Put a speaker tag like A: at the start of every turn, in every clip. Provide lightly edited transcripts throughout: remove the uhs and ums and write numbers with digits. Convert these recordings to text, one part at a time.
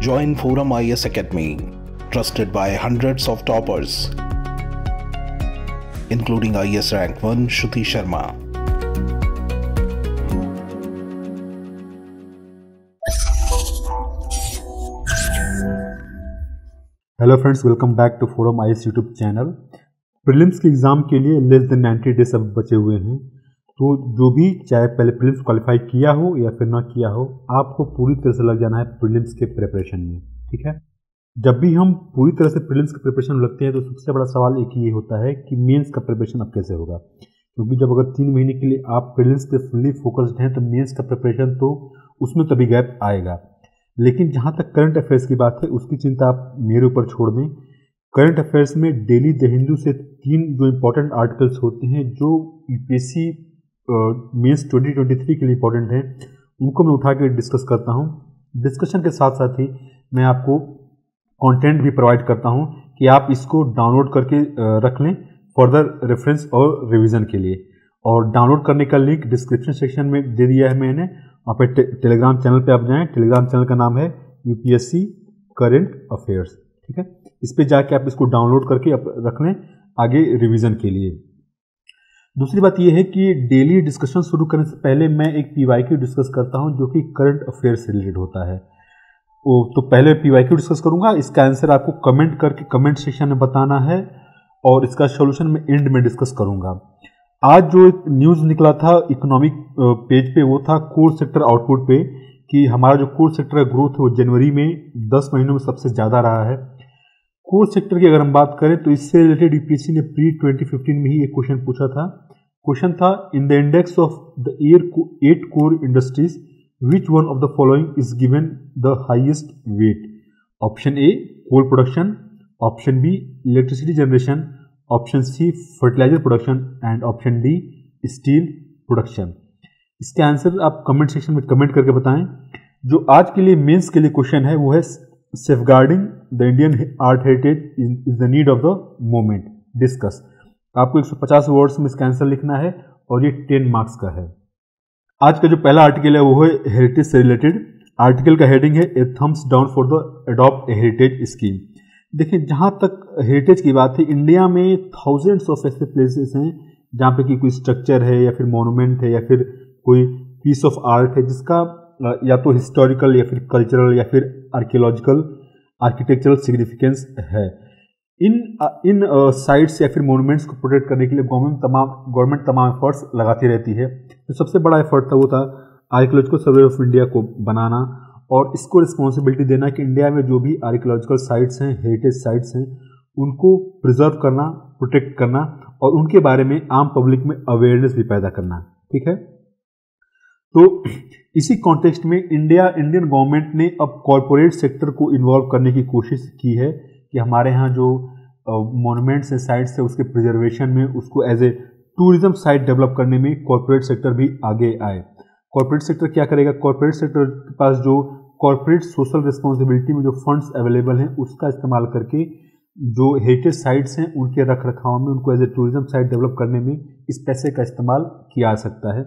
A: Join Forum IS Academy, trusted by hundreds of toppers, including IS Rank 1 Shruti Sharma.
B: Hello friends, welcome back to Forum IAS YouTube channel. Prelims के exam के लिए less than 90 days अब बचे हुए हैं। तो जो भी चाहे पहले प्रीलिम्स क्वालिफाई किया हो या फिर ना किया हो, आपको पूरी तरह से लग जाना है प्रीलिम्स के प्रिपरेशन में। ठीक है, जब भी हम पूरी तरह से प्रीलिम्स के प्रिपरेशन में लगते हैं तो सबसे बड़ा सवाल एक ये होता है कि मेंस का प्रिपरेशन अब कैसे होगा। क्योंकि जब अगर 3 महीने के लिए आप प्रीलिम्स पे फुल्ली फोकस्ड हैं तो मेंस का प्रिपरेशन तो उसमें तभी गैप आएगा। लेकिन जहाँ तक करंट अफेयर्स की बात है उसकी चिंता आप मेरे ऊपर छोड़ दें। करंट अफेयर्स में डेली द हिंदू से 3 जो इम्पोर्टेंट आर्टिकल्स होते हैं जो यूपीएससी मेंस 2023 के लिए इम्पोर्टेंट हैं, उनको मैं उठा के डिस्कस करता हूँ। डिस्कशन के साथ साथ ही मैं आपको कंटेंट भी प्रोवाइड करता हूँ कि आप इसको डाउनलोड करके रख लें फर्दर रेफरेंस और रिवीजन के लिए। और डाउनलोड करने का लिंक डिस्क्रिप्शन सेक्शन में दे दिया है मैंने। वहाँ पे टेलीग्राम चैनल पे आप जाएं। टेलीग्राम चैनल का नाम है यूपीएससी करंट अफेयर्स। ठीक है, इस पे जाके आप इसको डाउनलोड करके रख लें आगे रिवीजन के लिए। दूसरी बात यह है कि डेली डिस्कशन शुरू करने से पहले मैं एक पीवाईक्यू डिस्कस करता हूं जो कि करंट अफेयर से रिलेटेड होता है। तो पहले पीवाईक्यू डिस्कस करूंगा, इसका आंसर आपको कमेंट करके कमेंट सेक्शन में बताना है और इसका सोल्यूशन मैं एंड में डिस्कस करूंगा। आज जो एक न्यूज़ निकला था इकोनॉमिक पेज पे, वो था कोर सेक्टर आउटपुट पे कि हमारा जो कोर सेक्टर का ग्रोथ है वो जनवरी में 10 महीनों में सबसे ज़्यादा रहा है। कोर सेक्टर की अगर हम बात करें तो इससे रिलेटेड यूपीएससी ने प्री 2015 में ही एक क्वेश्चन पूछा था। क्वेश्चन था, in the index of the 8 core industries which one of the following is given the highest weight. Option A coal production, option B electricity generation, option C fertilizer production and option D steel production. इसके answer आप comment section में comment करके बताएं। जो आज के लिए mains के लिए क्वेश्चन है वो है safeguarding the Indian art heritage is the need of the moment, discuss. आपको 150 वर्ड्स में इसका आंसर लिखना है और ये 10 मार्क्स का है। आज का जो पहला आर्टिकल है वो है हेरिटेज से रिलेटेड। आर्टिकल का हेडिंग है a thumbs down for the adopt a heritage scheme. देखिए, जहाँ तक हेरिटेज की बात है, इंडिया में थाउजेंड्स ऑफ ऐसे प्लेसेस हैं जहाँ पे कि कोई स्ट्रक्चर है या फिर मोनूमेंट है या फिर कोई पीस ऑफ आर्ट है जिसका या तो हिस्टोरिकल या फिर कल्चरल या फिर आर्कियोलॉजिकल आर्किटेक्चरल सिग्निफिकेंस है। इन साइट्स या फिर मोनूमेंट्स को प्रोटेक्ट करने के लिए गवर्नमेंट तमाम एफर्ट्स लगाती रहती है। तो सबसे बड़ा एफर्ट था वो था आर्कियोलॉजिकल सर्वे ऑफ इंडिया को बनाना और इसको रिस्पॉन्सिबिलिटी देना कि इंडिया में जो भी आर्कियोलॉजिकल साइट्स हैं, हेरिटेज साइट्स हैं, उनको प्रिजर्व करना, प्रोटेक्ट करना और उनके बारे में आम पब्लिक में अवेयरनेस भी पैदा करना। ठीक है, तो इसी कॉन्टेक्स्ट में इंडियन गवर्नमेंट ने अब कॉरपोरेट सेक्टर को इन्वॉल्व करने की कोशिश की है कि हमारे यहाँ जो मोनूमेंट्स हैं, साइट्स है, उसके प्रिजर्वेशन में, उसको as a tourism site develop करने में कॉरपोरेट सेक्टर भी आगे आए। कॉरपोरेट सेक्टर क्या करेगा? कॉरपोरेट सेक्टर के पास जो कॉरपोरेट सोशल रिस्पॉन्सिबिलिटी में जो फंड्स अवेलेबल हैं उसका इस्तेमाल करके जो हेरिटेज साइट्स हैं उनके रख रखाव में, उनको as a tourism site develop करने में इस पैसे का इस्तेमाल किया जा सकता है।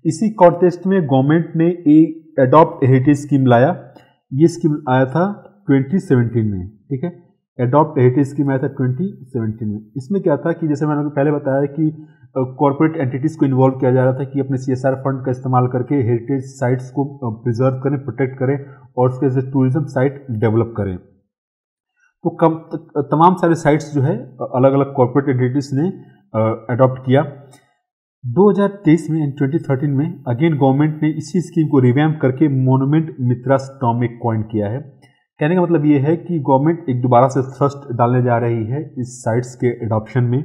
B: इसी कॉन्टेक्स्ट में गवर्नमेंट ने एक एडॉप्ट हेरिटेज स्कीम लाया। ये स्कीम आया था 2017 में। ठीक है, एडॉप्ट हेरिटेज स्कीम आया था 2017 में। इसमें क्या था कि जैसे मैंने पहले बताया कि कॉर्पोरेट एंटिटीज़ को इन्वॉल्व किया जा रहा था कि अपने सीएसआर फंड का इस्तेमाल करके हेरिटेज साइट्स को प्रिजर्व करें, प्रोटेक्ट करें और उसके as a tourism site develop करें। तो तमाम सारे साइट्स जो है अलग अलग कॉर्पोरेट एंटिटीज़ ने अडॉप्ट किया। 2023 में 2013 में अगेन गवर्नमेंट ने इसी स्कीम को रिवैम्प करके मोनूमेंट मित्रास टर्म में कॉइन किया है। कहने का मतलब ये है कि गवर्नमेंट एक दोबारा से थ्रस्ट डालने जा रही है इस साइट्स के अडॉप्शन में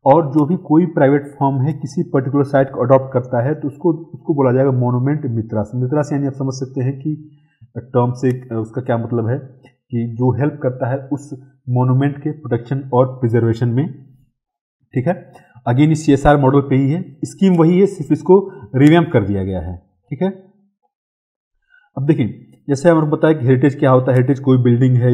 B: और जो भी कोई प्राइवेट फर्म है किसी पर्टिकुलर साइट को अडॉप्ट करता है तो उसको बोला जाएगा मोनूमेंट मित्रास। मित्रास यानी आप समझ सकते हैं कि टर्म से उसका क्या मतलब है कि जो हेल्प करता है उस मोनूमेंट के प्रोटेक्शन और प्रिजर्वेशन में। ठीक है, अगेन इस सीएसआर मॉडल पे ही है, स्कीम वही है, सिर्फ इसको रिवैम्प कर दिया गया है। ठीक है, अब देखिए जैसे हमने बताया कि हेरिटेज क्या होता है। हेरिटेज कोई बिल्डिंग है,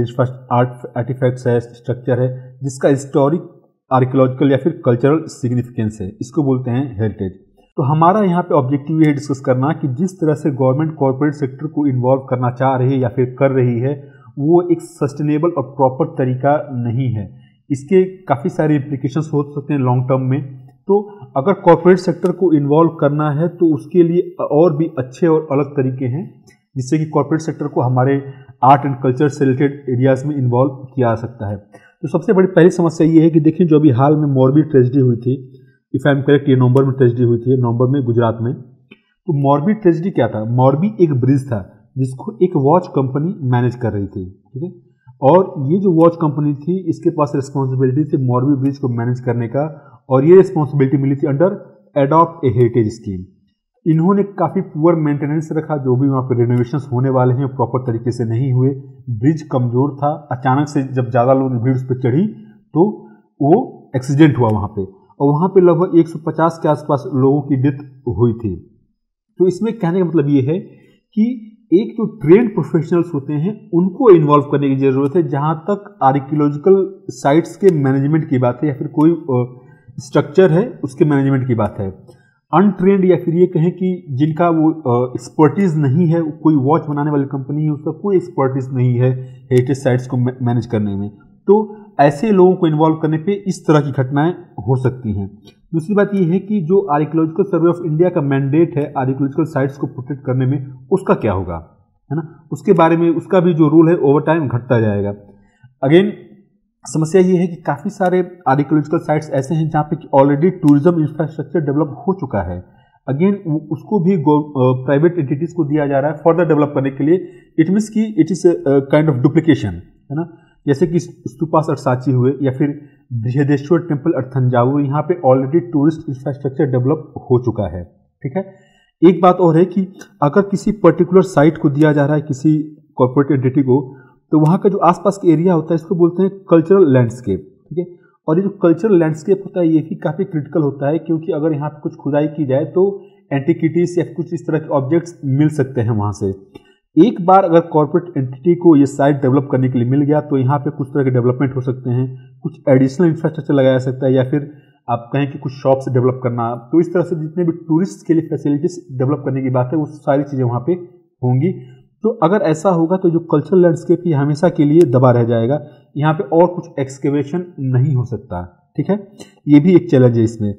B: आर्टिफैक्ट्स है, स्ट्रक्चर है जिसका हिस्टोरिक, आर्कियोलॉजिकल या फिर कल्चरल सिग्निफिकेंस है, इसको बोलते हैं हेरिटेज। तो हमारा यहाँ पे ऑब्जेक्टिव ये डिस्कस करना कि जिस तरह से गवर्नमेंट कॉर्पोरेट सेक्टर को इन्वॉल्व करना चाह रही है या फिर कर रही है वो एक सस्टेनेबल और प्रॉपर तरीका नहीं है। इसके काफ़ी सारे इम्प्लीकेशंस हो सकते हैं लॉन्ग टर्म में। तो अगर कॉर्पोरेट सेक्टर को इन्वॉल्व करना है तो उसके लिए और भी अच्छे और अलग तरीके हैं जिससे कि कॉर्पोरेट सेक्टर को हमारे आर्ट एंड कल्चर से रिलेटेड एरियाज़ में इन्वॉल्व किया जा सकता है। तो सबसे बड़ी पहली समस्या ये है कि देखिए जो अभी हाल में मोरबी ट्रेजिडी हुई थी, इफ़ आई एम करेक्ट, ये नवंबर में ट्रेजिडी हुई थी, नवंबर में गुजरात में। तो मोरबी ट्रेजिडी क्या था? मोरबी एक ब्रिज था जिसको एक वॉच कंपनी मैनेज कर रही थी, ठीक है। और ये जो वॉच कंपनी थी इसके पास रिस्पॉन्सिबिलिटी थी मोरबी ब्रिज को मैनेज करने का, और ये रिस्पॉन्सिबिलिटी मिली थी under adopt a heritage scheme. इन्होंने काफ़ी पुअर मेंटेनेंस रखा, जो भी वहाँ पे रिनोवेशंस होने वाले हैं प्रॉपर तरीके से नहीं हुए। ब्रिज कमज़ोर था, अचानक से जब ज़्यादा लोगों की भीड़ उस पर चढ़ी तो वो एक्सीडेंट हुआ वहाँ पे, और वहाँ पे लगभग 150 के आसपास लोगों की डेथ हुई थी। तो इसमें कहने का मतलब ये है कि एक जो ट्रेंड प्रोफेशनल्स होते हैं उनको इन्वॉल्व करने की ज़रूरत है। जहाँ तक आर्कियोलॉजिकल साइट्स के मैनेजमेंट की बात है या फिर कोई स्ट्रक्चर है उसके मैनेजमेंट की बात है, अनट्रेंड या फिर ये कहें कि जिनका वो एक्सपर्टीज़ नहीं है, कोई वॉच बनाने वाली कंपनी है उसका कोई एक्सपर्टीज़ नहीं है हेरिटेज साइट्स को मैनेज करने में, तो ऐसे लोगों को इन्वॉल्व करने पे इस तरह की घटनाएं हो सकती हैं। दूसरी बात ये है कि जो आर्कियोलॉजिकल सर्वे ऑफ इंडिया का मैंडेट है आर्कियोलॉजिकल साइट्स को प्रोटेक्ट करने में, उसका क्या होगा, है ना, उसके बारे में उसका भी जो रूल है ओवर टाइम घटता जाएगा। अगेन समस्या ये है कि काफ़ी सारे आर्कियोलॉजिकल साइट्स ऐसे हैं जहाँ पे ऑलरेडी टूरिज्म इंफ्रास्ट्रक्चर डेवलप हो चुका है। अगेन उसको भी प्राइवेट एंटिटीज़ को दिया जा रहा है फर्दर डेवलप करने के लिए। इट मीन्स कि it is kind of duplication, है ना। जैसे कि स्तूपास एट सांची हुए या फिर बृहदेश्वर टेम्पल एट तंजावुर, यहाँ पे ऑलरेडी टूरिस्ट इंफ्रास्ट्रक्चर डेवलप हो चुका है, ठीक है। एक बात और है कि अगर किसी पर्टिकुलर साइट को दिया जा रहा है किसी कॉर्पोरेट एंटिटी को, तो वहाँ का जो आसपास के एरिया होता है इसको बोलते हैं कल्चरल लैंडस्केप, ठीक है। और ये जो कल्चरल लैंडस्केप होता है ये भी काफ़ी क्रिटिकल होता है, क्योंकि अगर यहाँ पर कुछ खुदाई की जाए तो एंटिकिटीज या कुछ इस तरह के ऑब्जेक्ट्स मिल सकते हैं वहाँ से। एक बार अगर कॉर्पोरेट एंटिटी को ये साइट डेवलप करने के लिए मिल गया तो यहाँ पे कुछ तरह के डेवलपमेंट हो सकते हैं, कुछ एडिशनल इंफ्रास्ट्रक्चर लगाया जा सकता है, या फिर आप कहें कि कुछ शॉप्स डेवलप करना। तो इस तरह से जितने भी टूरिस्ट के लिए फैसिलिटीज डेवलप करने की बात है वो सारी चीज़ें वहाँ पे होंगी। तो अगर ऐसा होगा तो जो कल्चरल लैंडस्केप ये हमेशा के लिए दबा रह जाएगा, यहाँ पे और कुछ एक्सकेवेशन नहीं हो सकता, ठीक है। ये भी एक चैलेंज है इसमें।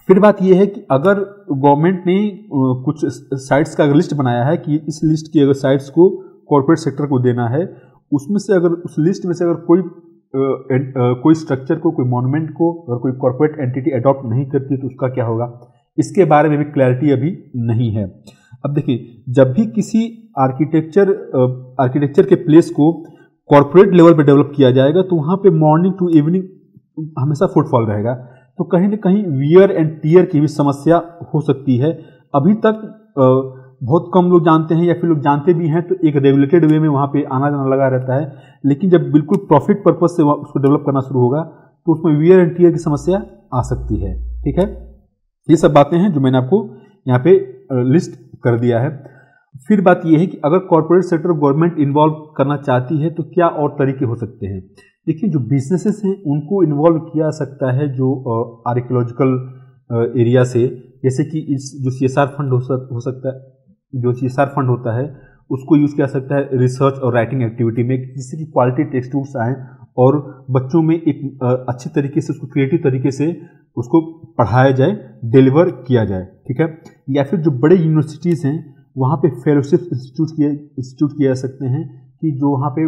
B: फिर बात यह है कि अगर गवर्नमेंट ने कुछ साइट्स का लिस्ट बनाया है कि इस लिस्ट की अगर साइट्स को कॉर्पोरेट सेक्टर को देना है, उसमें से अगर उस लिस्ट में से अगर कोई स्ट्रक्चर को, कोई मॉन्यूमेंट को अगर कोई कॉर्पोरेट एंटिटी अडॉप्ट नहीं करती तो उसका क्या होगा, इसके बारे में भी क्लैरिटी अभी नहीं है। अब देखिए, जब भी किसी आर्किटेक्चर के प्लेस को कॉर्पोरेट लेवल पे डेवलप किया जाएगा तो वहाँ पे मॉर्निंग टू इवनिंग हमेशा फुटफॉल रहेगा, तो कहीं ना कहीं वियर एंड टीयर की भी समस्या हो सकती है। अभी तक बहुत कम लोग जानते हैं, या फिर लोग जानते भी हैं तो एक रेगुलेटेड वे में वहाँ पे आना जाना लगा रहता है, लेकिन जब बिल्कुल प्रॉफिट पर्पज से उसको डेवलप करना शुरू होगा तो उसमें वियर एंड टीयर की समस्या आ सकती है, ठीक है। ये सब बातें हैं जो मैंने आपको यहाँ पे लिस्ट कर दिया है। फिर बात यह है कि अगर कॉर्पोरेट सेक्टर गवर्नमेंट इन्वॉल्व करना चाहती है तो क्या और तरीके हो सकते हैं। देखिए, जो बिजनेसेस हैं उनको इन्वॉल्व किया जा सकता है जो आर्कियोलॉजिकल एरिया से, जैसे कि इस जो CSR फंड हो सकता है, जो CSR फंड होता है उसको यूज़ किया जा सकता है रिसर्च और राइटिंग एक्टिविटी में, जिससे कि क्वालिटी टेक्स्ट बुक्स आएँ और बच्चों में एक अच्छी तरीके से उसको क्रिएटिव तरीके से उसको पढ़ाया जाए, डिलीवर किया जाए, ठीक है। या फिर जो बड़े यूनिवर्सिटीज़ हैं वहाँ पे फेलोशिप इंस्टीट्यूट किए जा सकते हैं कि जो वहाँ पे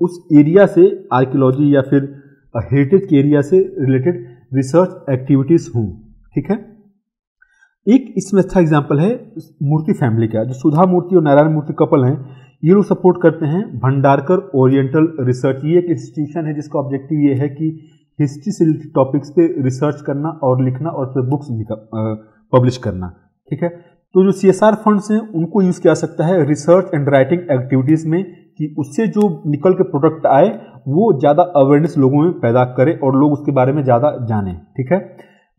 B: उस एरिया से आर्कियोलॉजी या फिर हेरिटेज के एरिया से रिलेटेड रिसर्च एक्टिविटीज़ हों, ठीक है। एक इसमें अच्छा एग्जांपल है मूर्ति फैमिली का, जो सुधा मूर्ति और नारायण मूर्ति कपल हैं, ये लोग सपोर्ट करते हैं भंडारकर ओरिएंटल रिसर्च। ये एक इंस्टीट्यूशन है जिसका ऑब्जेक्टिव ये है कि हिस्ट्री से रिलेटेड टॉपिक्स पे रिसर्च करना और लिखना और फिर बुक्स पब्लिश करना, ठीक है। तो जो CSR फंड्स हैं उनको यूज़ किया जा सकता है रिसर्च एंड राइटिंग एक्टिविटीज़ में, कि उससे जो निकल के प्रोडक्ट आए वो ज़्यादा अवेयरनेस लोगों में पैदा करे और लोग उसके बारे में ज़्यादा जानें, ठीक है।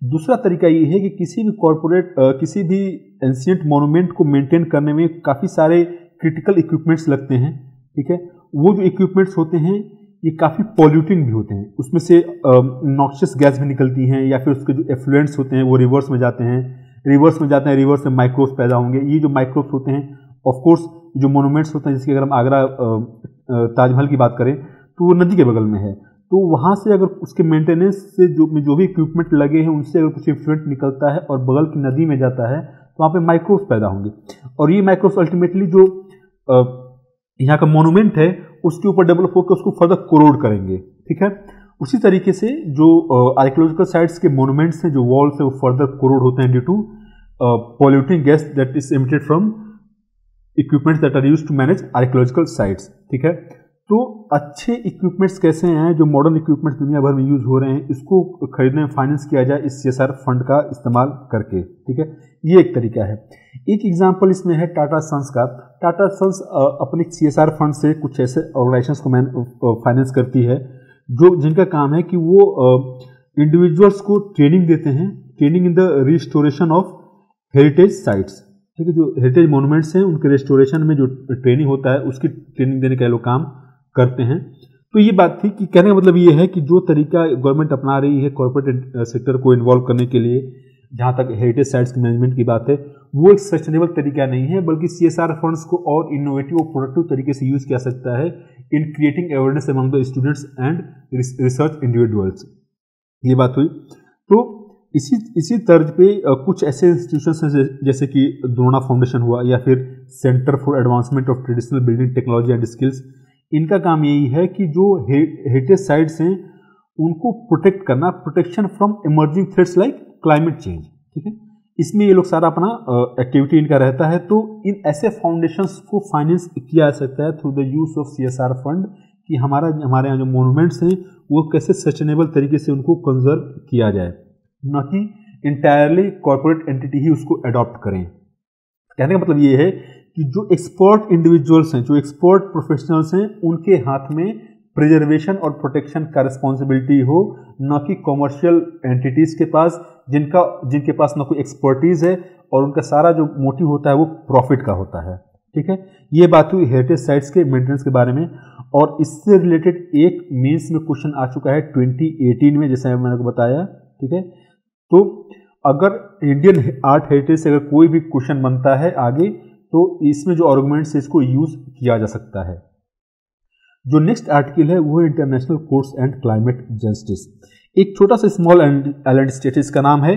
B: दूसरा तरीका ये है कि किसी भी कॉर्पोरेट किसी भी एंशिएंट मॉन्यूमेंट को मेंटेन करने में काफ़ी सारे क्रिटिकल इक्विपमेंट्स लगते हैं, ठीक है। वो जो इक्विपमेंट्स होते हैं ये काफ़ी पॉल्यूटिंग भी होते हैं, उसमें से नॉक्शियस गैस भी निकलती हैं, या फिर उसके जो एफ्लुएंट्स होते हैं वो रिवर्स में जाते हैं, रिवर्स में माइक्रोब्स पैदा होंगे। ये जो माइक्रोब्स होते हैं, ऑफ कोर्स जो मोनूमेंट्स होते हैं, जैसे अगर हम आगरा ताजमहल की बात करें तो वो नदी के बगल में है, तो वहाँ से अगर उसके मेंटेनेंस से जो भी इक्विपमेंट लगे हैं उनसे अगर कुछ इफ्लुएंट निकलता है और बगल की नदी में जाता है तो वहाँ पे माइक्रोब्स पैदा होंगे, और ये माइक्रोब्स अल्टीमेटली जो यहाँ का मोनूमेंट है उसके ऊपर डेवलप होकर उसको फर्दर कोरोड करेंगे। ठीक है, उसी तरीके से जो आर्कियोलॉजिकल साइट्स के मोनूमेंट्स हैं, जो वॉल्स है, वो फर्दर कोरोड होते हैं due to polluting gas that is emitted from equipments that are used to manage archaeological sites. ठीक है, तो अच्छे इक्विपमेंट्स कैसे हैं, जो मॉडर्न इक्विपमेंट्स दुनिया भर में यूज हो रहे हैं, इसको खरीदने में फाइनेंस किया जाए इस CSR फंड का इस्तेमाल करके। ठीक है, ये एक तरीका है। एक एग्जांपल इसमें है टाटा सन्स का। टाटा सन्स अपने CSR फंड से कुछ ऐसे ऑर्गेनाइजेशंस को फाइनेंस करती है जो जिनका काम है कि वो इंडिविजुअल्स को ट्रेनिंग देते हैं, training in the restoration of heritage sites. ठीक है, जो हेरिटेज मोनूमेंट्स हैं उनके रेस्टोरेशन में जो ट्रेनिंग होता है उसकी ट्रेनिंग देने का लोग काम करते हैं। तो ये बात थी कि कहने का मतलब ये है कि जो तरीका गवर्नमेंट अपना रही है कॉर्पोरेट सेक्टर को इन्वॉल्व करने के लिए, जहाँ तक हेरिटेज साइट्स के मैनेजमेंट की बात है, वो एक सस्टेनेबल तरीका नहीं है, बल्कि CSR फंड्स को और इनोवेटिव और प्रोडक्टिव तरीके से यूज किया सकता है in creating awareness among the students and research individuals. ये बात हुई। तो इसी तर्ज पे कुछ ऐसे इंस्टीट्यूशंस हैं जैसे कि द्रोणा फाउंडेशन हुआ या फिर centre for advancement of traditional building technology and skills. इनका काम यही है कि जो हेरिटेज साइट्स हैं उनको प्रोटेक्ट करना, protection from emerging threats like climate change. ठीक है, इसमें ये लोग सारा अपना एक्टिविटी इनका रहता है। तो इन ऐसे फाउंडेशंस को फाइनेंस किया जा सकता है through the use of CSR fund, कि हमारे यहाँ जो मोनूमेंट्स हैं वो कैसे सस्टेनेबल तरीके से उनको कंजर्व किया जाए, न कि इंटायरली कॉर्पोरेट एंटिटी ही उसको अडॉप्ट करें। कहने का मतलब ये है कि जो एक्सपर्ट इंडिविजुअल्स हैं, जो एक्सपर्ट प्रोफेशनल्स हैं, उनके हाथ में प्रिजर्वेशन और प्रोटेक्शन का रिस्पॉन्सिबिलिटी हो, न कि कॉमर्शियल एंटिटीज के पास जिनके पास न कोई एक्सपर्टीज है और उनका सारा जो मोटिव होता है वो प्रॉफिट का होता है। ठीक है, ये बात हुई हेरिटेज साइट्स के मेंटेनेंस के बारे में। और इससे रिलेटेड एक मेंस में क्वेश्चन आ चुका है 2018 में, जैसे मैंने आपको बताया। ठीक है, तो अगर इंडियन आर्ट हेरिटेज से अगर कोई भी क्वेश्चन बनता है आगे, तो इसमें जो आर्गुमेंट्स है इसको यूज किया जा सकता है। जो नेक्स्ट आर्टिकल है वो है international courts and climate justice. एक छोटा सा स्मॉल आइलैंड स्टेट, इसका नाम है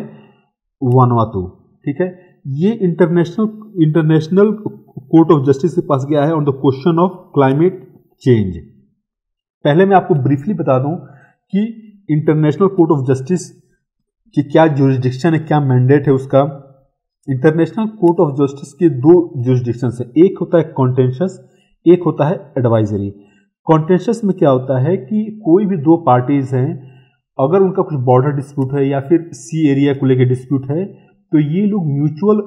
B: वानुआतू। ठीक है, ये इंटरनेशनल कोर्ट ऑफ जस्टिस के पास गया है on the question of climate change. पहले मैं आपको ब्रीफली बता दूं कि इंटरनेशनल कोर्ट ऑफ जस्टिस की क्या ज्यूरिसडिक्शन है, क्या मैंडेट है उसका। इंटरनेशनल कोर्ट ऑफ जस्टिस के दो ज्यूरिसडिक्शन है, एक होता है कॉन्टेंशियस, एक होता है एडवाइजरी। कॉन्टेंशियस में क्या होता है कि कोई भी दो पार्टीज हैं, अगर उनका कुछ बॉर्डर डिस्प्यूट है या फिर सी एरिया को लेकर डिस्प्यूट है, तो ये लोग म्यूचुअल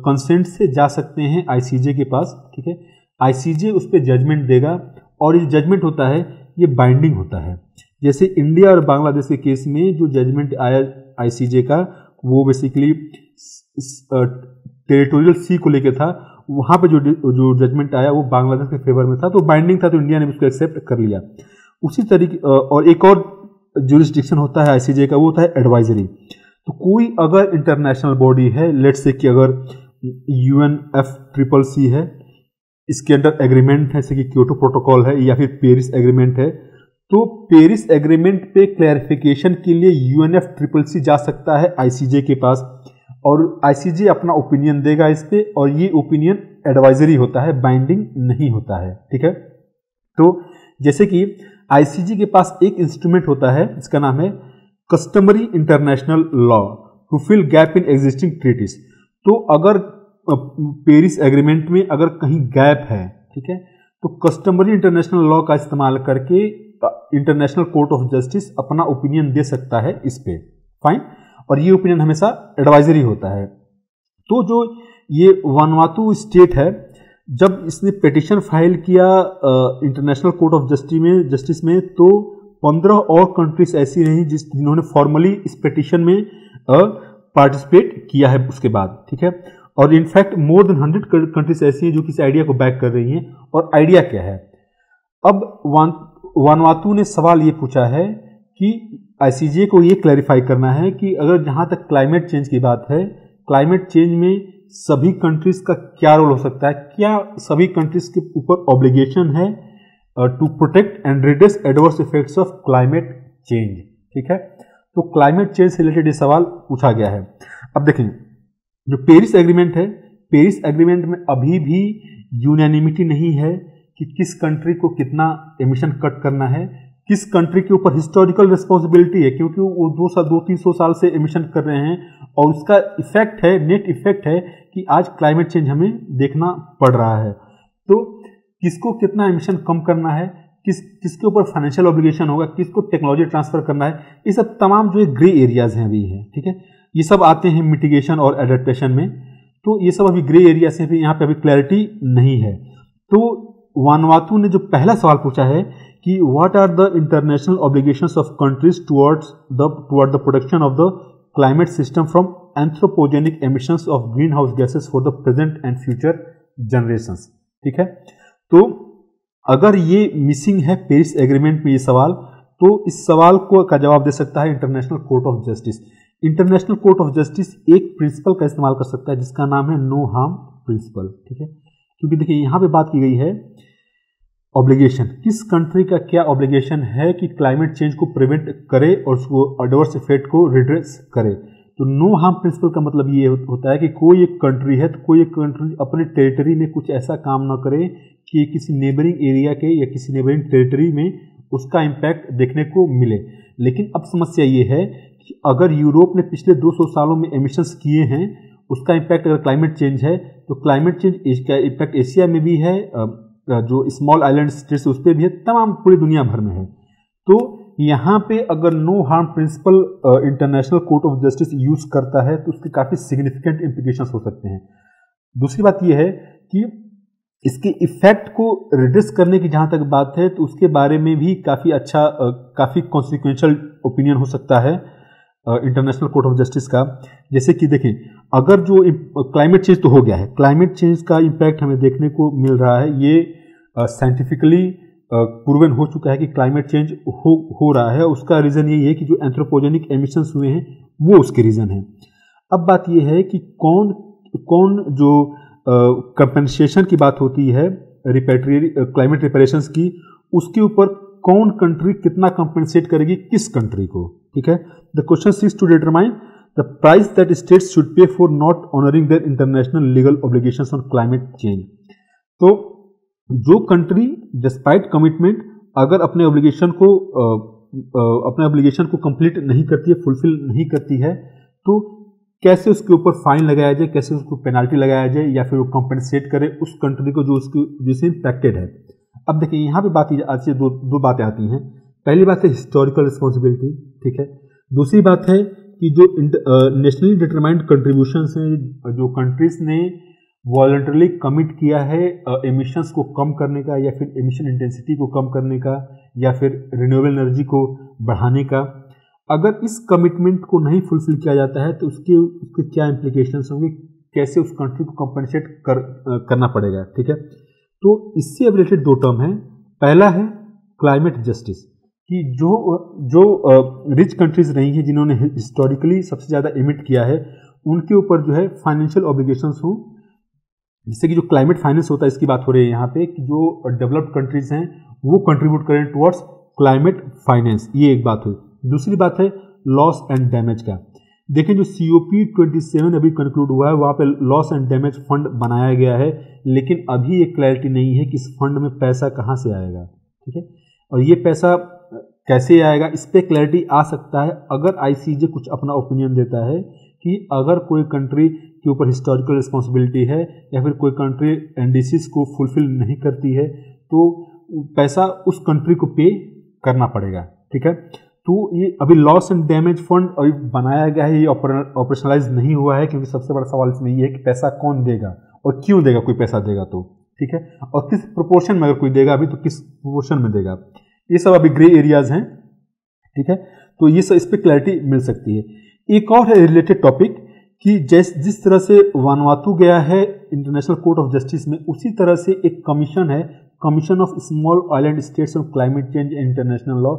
B: कंसेंट से जा सकते हैं ICJ के पास। ठीक है, ICJ उस पर जजमेंट देगा और ये जजमेंट होता है ये बाइंडिंग होता है। जैसे इंडिया और बांग्लादेश के केस में जो जजमेंट आया ICJ का, वो बेसिकली टेरिटोरियल सी को लेकर था। वहाँ पे जो जजमेंट आया वो बांग्लादेश के फेवर में था, तो बाइंडिंग था, तो इंडिया ने उसको एक्सेप्ट कर लिया। उसी तरीके और एक और ज्यूरिसडिक्शन होता है ICJ का, वो होता है एडवाइजरी। तो कोई अगर इंटरनेशनल बॉडी है, लेट्स से कि अगर UNFCCC है, इसके अंडर एग्रीमेंट है जैसे कि क्योटो प्रोटोकॉल है या फिर पेरिस एग्रीमेंट है, तो पेरिस एग्रीमेंट पे क्लैरिफिकेशन के लिए UNFCCC जा सकता है ICJ के पास, और ICJ अपना ओपिनियन देगा इस पे, और ये ओपिनियन एडवाइजरी होता है, बाइंडिंग नहीं होता है। ठीक है, तो जैसे कि ICJ के पास एक इंस्ट्रूमेंट होता है, इसका नाम है customary international law to fill gap in existing treaties. तो अगर पेरिस एग्रीमेंट में अगर कहीं गैप है, ठीक है, तो कस्टमरी इंटरनेशनल लॉ का इस्तेमाल करके इंटरनेशनल कोर्ट ऑफ जस्टिस अपना ओपिनियन दे सकता है इस पे। फाइन, और ये ओपिनियन हमेशा एडवाइजरी होता है। तो जो ये वानुआतू स्टेट है, जब इसने पिटीशन फाइल किया इंटरनेशनल कोर्ट ऑफ जस्टिस में, तो 15 और कंट्रीज ऐसी रही जिन्होंने फॉर्मली इस पिटीशन में पार्टिसिपेट किया है उसके बाद। ठीक है, और इनफैक्ट मोर देन 100 कंट्रीज ऐसी हैं जो किसी आइडिया को बैक कर रही हैं। और आइडिया क्या है? अब वानुआतू ने सवाल ये पूछा है कि ICJ को ये क्लैरिफाई करना है कि अगर जहाँ तक क्लाइमेट चेंज की बात है, क्लाइमेट चेंज में सभी कंट्रीज का क्या रोल हो सकता है, क्या सभी कंट्रीज के ऊपर ऑब्लिगेशन है to protect and reduce adverse effects of climate change. ठीक है, तो क्लाइमेट चेंज से रिलेटेड ये सवाल पूछा गया है। अब देखें, जो पेरिस एग्रीमेंट है, पेरिस एग्रीमेंट में अभी भी यूनानिमिटी नहीं है कि किस कंट्री को कितना एमिशन कट करना है, किस कंट्री के ऊपर हिस्टोरिकल रिस्पॉन्सिबिलिटी है, क्योंकि वो 200-300 साल से एमिशन कर रहे हैं और उसका इफेक्ट है, नेट इफेक्ट है कि आज क्लाइमेट चेंज हमें देखना पड़ रहा है। तो किसको कितना एमिशन कम करना है, किसके ऊपर फाइनेंशियल ऑब्लिगेशन होगा, किसको टेक्नोलॉजी ट्रांसफर करना है, ये सब तमाम जो ग्रे एरियाज हैं अभी है। ठीक है, ये सब आते हैं मिटिगेशन और एडेप्टेशन में, तो ये सब अभी ग्रे एरिया से भी यहाँ पे अभी क्लैरिटी नहीं है। तो वानुआतू ने जो पहला सवाल पूछा है कि what are the international obligations of countries toward the production of the climate system from anthropogenic emissions of green house gases for the present and future generations. ठीक है, तो अगर ये मिसिंग है पेरिस एग्रीमेंट में ये सवाल, तो इस सवाल को का जवाब दे सकता है international Court of justice. International Court of justice एक प्रिंसिपल का इस्तेमाल कर सकता है जिसका नाम है नो हार्म प्रिंसिपल। ठीक है, क्योंकि देखिए यहाँ पे बात की गई है ऑब्लिगेशन, किस कंट्री का क्या ऑब्लिगेशन है कि क्लाइमेट चेंज को प्रिवेंट करे और उसको एडवर्स इफेक्ट को रिड्रेस करे। तो नो हार्म प्रिंसिपल का मतलब ये होता है कि कोई एक कंट्री है तो कोई एक कंट्री अपने टेरिटरी में कुछ ऐसा काम ना करे कि किसी नेबरिंग एरिया के या किसी नेबरिंग टेरिटरी में उसका इम्पैक्ट देखने को मिले। लेकिन अब समस्या ये है कि अगर यूरोप ने पिछले 200 सालों में एमिशंस किए हैं, उसका इम्पैक्ट अगर क्लाइमेट चेंज है, तो क्लाइमेट चेंज का इम्पैक्ट एशिया में भी है, जो स्मॉल आइलैंड स्टेट्स उस पर भी है, तमाम पूरी दुनिया भर में है। तो यहाँ पे अगर no harm principle International Court of Justice use करता है तो उसके काफ़ी सिग्निफिकेंट इम्प्लीकेशंस हो सकते हैं। दूसरी बात यह है कि इसके इफेक्ट को रिड्यूस करने की जहाँ तक बात है तो उसके बारे में भी काफ़ी अच्छा, काफ़ी कॉन्सिक्वेंशियल ओपिनियन हो सकता है इंटरनेशनल कोर्ट ऑफ जस्टिस का। जैसे कि देखें, अगर जो क्लाइमेट चेंज तो हो गया है, क्लाइमेट चेंज का इम्पैक्ट हमें देखने को मिल रहा है, ये साइंटिफिकली प्रूवन हो चुका है कि क्लाइमेट चेंज हो रहा है। उसका रीज़न यही है कि जो एंथ्रोपोजेनिक एमिशंस हुए हैं वो उसके रीज़न है। अब बात यह है कि कौन जो कंपनसेशन की बात होती है क्लाइमेट रिपेरेशंस की, उसके ऊपर कौन कंट्री कितना कंपनसेट करेगी किस कंट्री को। ठीक है, the question seeks to determine the price that states should pay for not honouring their international legal obligations on climate change. तो जो कंट्री डिस्पाइट कमिटमेंट अगर अपने ऑब्लिगेशन को कंप्लीट नहीं करती है, फुलफिल नहीं करती है, तो कैसे उसके ऊपर फाइन लगाया जाए, कैसे उसको पेनाल्टी लगाया जाए या फिर वो कंपनसेट करे उस कंट्री को जो जिससे इम्पैक्टेड है। अब देखिए यहाँ पे बात आज से दो बातें आती हैं। पहली बात है हिस्टोरिकल रिस्पॉन्सिबिलिटी। ठीक है, दूसरी बात है कि जो नेशनली डिटरमाइंड कंट्रीब्यूशंस हैं, जो कंट्रीज ने वॉलंटरली कमिट किया है एमिशंस को कम करने का या फिर एमिशन इंटेंसिटी को कम करने का या फिर रिन्यूएबल एनर्जी को बढ़ाने का, अगर इस कमिटमेंट को नहीं फुलफिल किया जाता है तो उसके क्या इम्प्लीकेशंस होंगे, कैसे उस कंट्री को कंपनसेट करना पड़ेगा। ठीक है, तो इससे रिलेटेड दो टर्म हैं। पहला है क्लाइमेट जस्टिस, कि जो रिच कंट्रीज रही हैं जिन्होंने हिस्टोरिकली सबसे ज़्यादा एमिट किया है, उनके ऊपर जो है फाइनेंशियल ऑब्लिगेशंस हों, जिससे कि जो क्लाइमेट फाइनेंस होता है इसकी बात हो रही है यहाँ पे, कि जो डेवलप्ड कंट्रीज हैं वो कंट्रीब्यूट करें टुवर्ड्स क्लाइमेट फाइनेंस। ये एक बात हुई। दूसरी बात है लॉस एंड डैमेज का। देखें, जो COP27 अभी कंक्लूड हुआ है वहाँ पे लॉस एंड डैमेज फंड बनाया गया है, लेकिन अभी एक क्लैरिटी नहीं है कि इस फंड में पैसा कहाँ से आएगा। ठीक है, और ये पैसा कैसे आएगा इस पर क्लैरिटी आ सकता है अगर ICJ कुछ अपना ओपिनियन देता है कि अगर कोई कंट्री के ऊपर हिस्टोरिकल रिस्पॉन्सिबिलिटी है या फिर कोई कंट्री NDCs को फुलफिल नहीं करती है तो पैसा उस कंट्री को पे करना पड़ेगा। ठीक है, तो ये अभी लॉस एंड डैमेज फंड अभी बनाया गया है, ये ऑपरेशनलाइज नहीं हुआ है, क्योंकि सबसे बड़ा सवाल इसमें ये है कि पैसा कौन देगा और क्यों देगा, कोई पैसा देगा तो। ठीक है, और किस प्रोपोर्शन में अगर कोई देगा अभी तो किस प्रोपोर्शन में देगा, ये सब अभी ग्रे एरियाज हैं। ठीक है, तो ये सब इस पर क्लैरिटी मिल सकती है। एक और है रिलेटेड टॉपिक कि जिस तरह से वानुआतू गया है इंटरनेशनल कोर्ट ऑफ जस्टिस में, उसी तरह से एक कमीशन है, Commission of Small Island States on climate Change International Law.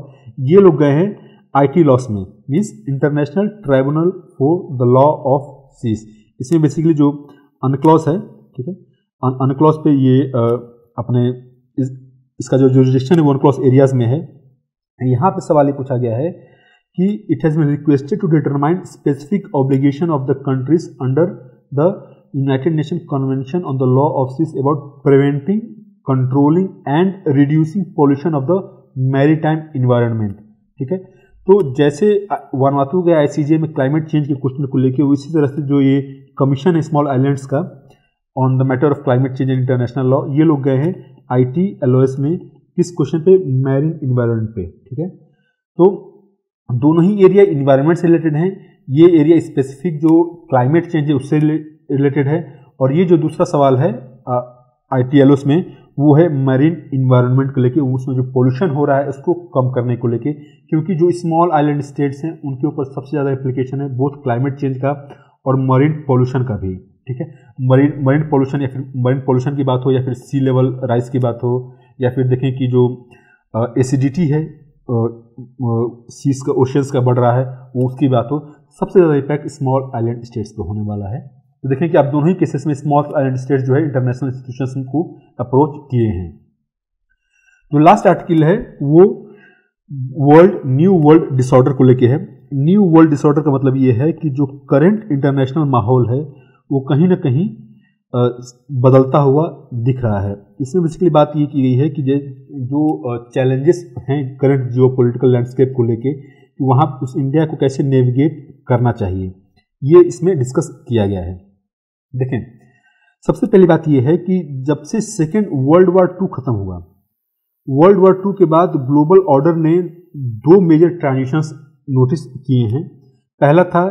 B: ये लोग गए हैं IT लॉस में, means International Tribunal for the law of the. Seas basically जो अनक्लॉज है, ठीक है, अनक्लॉज पे ये अपने इसका जो जुरिडिक्शन है 1 एरियाज में है। यहाँ पे सवाल ये पूछा गया है कि it has been requested to determine specific obligation of the countries under the United Nation convention on the law of seas about preventing, controlling and reducing pollution of the maritime environment. ठीक है, तो जैसे Vanuatu के ICJ में climate change के question को लेके उसी तरह से जो ये कमीशन है स्मॉल आइलैंड्स का on the matter of climate change and international Law, ये लोग गए हैं ITLOS में किस क्वेश्चन पे, मैरीन इन्वायरमेंट पे। ठीक है, तो दोनों ही एरिया इन्वायरमेंट से रिलेटेड हैं। ये एरिया स्पेसिफिक जो क्लाइमेट चेंज है उससे रिलेटेड है, और ये जो दूसरा सवाल है ITLOS में वो है मैरीन इन्वायरमेंट को लेके, उसमें जो पोल्यूशन हो रहा है उसको कम करने को लेके, क्योंकि जो स्मॉल आइलैंड स्टेट्स हैं उनके ऊपर सबसे ज़्यादा एप्लीकेशन है बोथ क्लाइमेट चेंज का और मरीन पोल्यूशन का भी। ठीक है, मरीन पोल्यूशन या फिर मरीन पोल्यूशन की बात हो या फिर सी लेवल राइज की बात हो, या फिर देखें कि जो एसिडिटी है सीज का, ओशियंस का बढ़ रहा है, वो उसकी बात हो, सबसे ज़्यादा इम्पैक्ट स्मॉल आइलैंड स्टेट्स पर होने वाला है। तो देखें कि आप दोनों ही केसेस में स्मॉल आइलैंड स्टेट्स जो है इंटरनेशनल इंस्टीट्यूशंस को अप्रोच किए हैं। जो लास्ट आर्टिकल है वो न्यू वर्ल्ड डिसऑर्डर को लेके है। न्यू वर्ल्ड डिसऑर्डर का मतलब ये है कि जो करंट इंटरनेशनल माहौल है वो कहीं ना कहीं बदलता हुआ दिख रहा है। इसमें बेसिकली बात ये की गई है कि जो चैलेंजेस हैं करंट जियोपॉलिटिकल लैंडस्केप को लेके, वहाँ उस इंडिया को कैसे नेविगेट करना चाहिए, ये इसमें डिस्कस किया गया है। देखें, सबसे पहली बात यह है कि जब से सेकेंड वर्ल्ड वॉर 2 खत्म हुआ, वर्ल्ड वॉर 2 के बाद ग्लोबल ऑर्डर ने 2 मेजर ट्रांजिशंस नोटिस किए हैं। पहला था